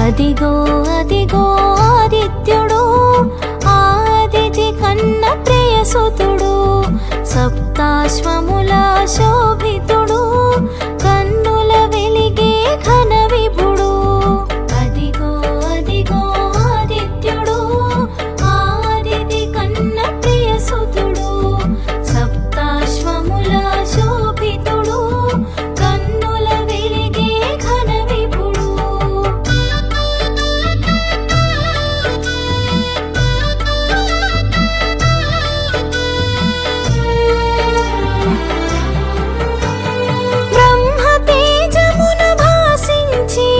అదిగో అదిగో ఆదిత్యుడు, ఆదితి కన్న ప్రియసుతుడు, సప్తాశ్వముల శోభితుడు, కన్నుల వెలిగే ఘన విభుడు. అదిగో అదిగో ఆదిత్యుడు, ఆదితి కన్న ప్రియసుతుడు, సప్తాశ్వముల శోభితుడు, కన్నుల వెలిగే ఘన విభుడు. బ్రహ్మ తేజమున భాసించి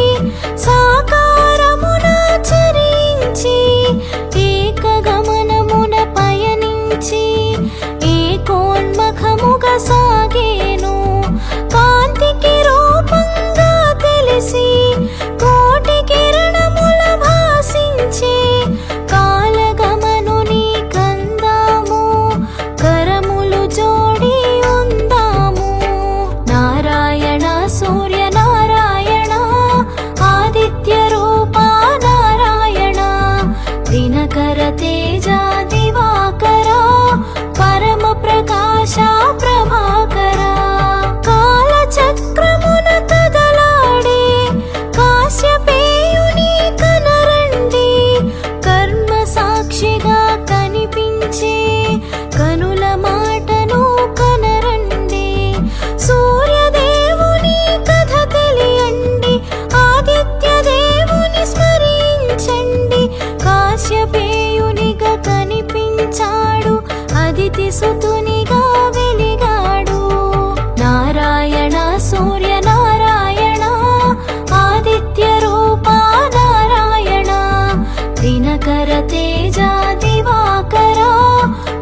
సాకారమున చరించి, ఏకగమనమున పయనించి ఏకోన్ముఖముగా సాగేను. కాంతికి రూపంగా తెలిసి కోటి కిరణముల భాసించి, కాలగమనుని కందాము కరములు జోడి ఉందాము. నారాయణ సూర్య నారాయణ, ఆదిత్య రూప నారాయణ, దినకర తేజ దివాకర, పరమ ప్రకాశ ప్రభాకర. కాలచక్రమున కదలాడే కాశ్యపేయుని కనరండి, కర్మ సాక్షిగా కనిపించే కనుల మాటను కనరండి. సూర్యదేవుని కథ తెలియండి, ఆదిత్య దేవుని స్మరించండి. కాశ్యపేయునిగా కనిపించాడు, అదితి సుతునిగా వెలిగాడు. నారాయణ సూర్య నారాయణ, ఆదిత్య రూప నారాయణ, దినకర తేజ దివాకర,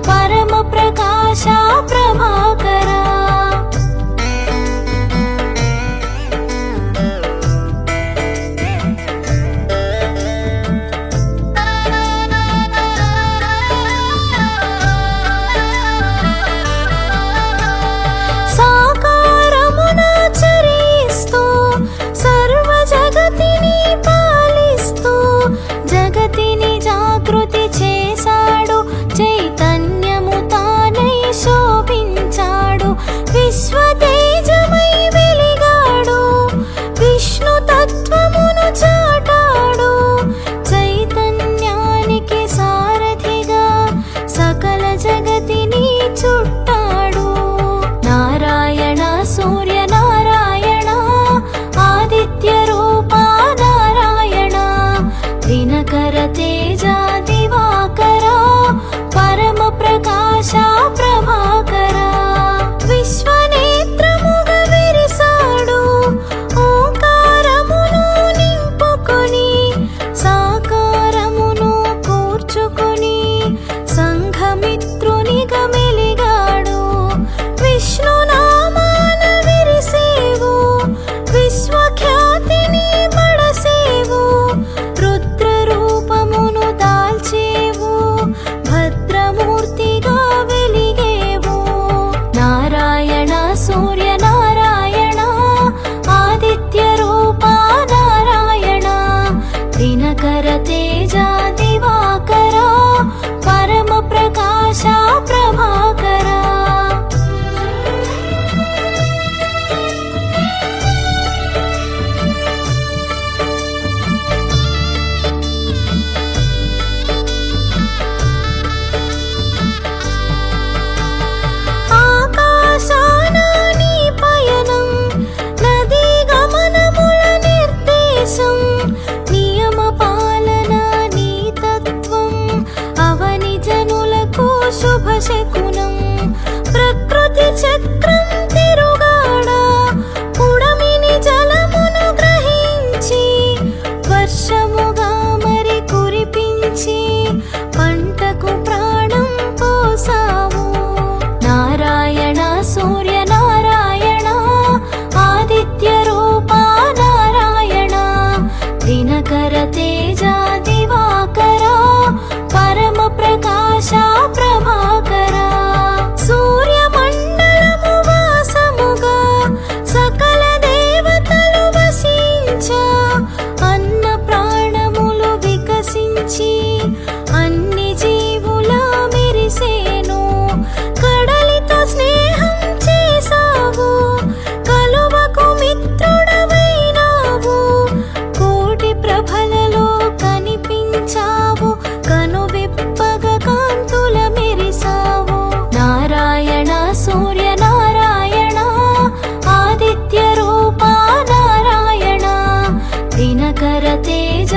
పరమ ప్రకాశ ప్రభాకర. సాకారమున చరిస్తూ సర్వ జగతిని పాలిస్తూ, జగతిని జాగృతి చేశాడు, చైతన్యము తానై శోభించాడు. విశ్వతేజమై వెలిగాడు, విష్ణు తత్వమును చాటాడు. చైతన్యానికి సారథిగా సకల జగతిని చుట్టాడు. నారాయణ సూర్య నారాయణ, ఆదిత్య రూప నారాయణ, దినకర తేజ దివాకర, పరమ ప్రకాశ ప్రభాకర. విశ్వనేత్రముగా విరిసాడు, ఓంకారమును నింపుకొని సాకారమును కూర్చుకొని, సంఘమిత్రునిగా మెలిగాడు. విష్ణునామాన విరిసేవు, విశ్వఖ్యాతిని పడసేవు, రుద్ర రూపమును దాల్చేవు, భద్రమూర్తిగా వెలిగేవు. నారాయణ సూర్య నారాయణ, ఆదిత్య రూప నారాయణ, దినకర తేజ దివాకర, పరమ ప్రకాశ ప్రభాకర. ఆకాశాన నీ పయనం, నదీ గమనముల నిర్దేశం, నియమ పాలన నీ తత్వం, అవని జనులకు శుభ శకునం. ప్రకృతి చక్రం తిరుగాడా, పుడమిని జలమును గ్రహించి, వర్షముగా మరి కురిపించి, పంటకు ప్రాణం పోసావు. నారాయణ సూర్య నారాయణ, ఆదిత్య రూప నారాయణ, దినకర తేజ దివాకర, పరమ ప్రకాశ ప్రభాకర. సూర్యమండలము వాసముగా సకల దేవతలు వసించ, అన్న ప్రాణ శరతేజ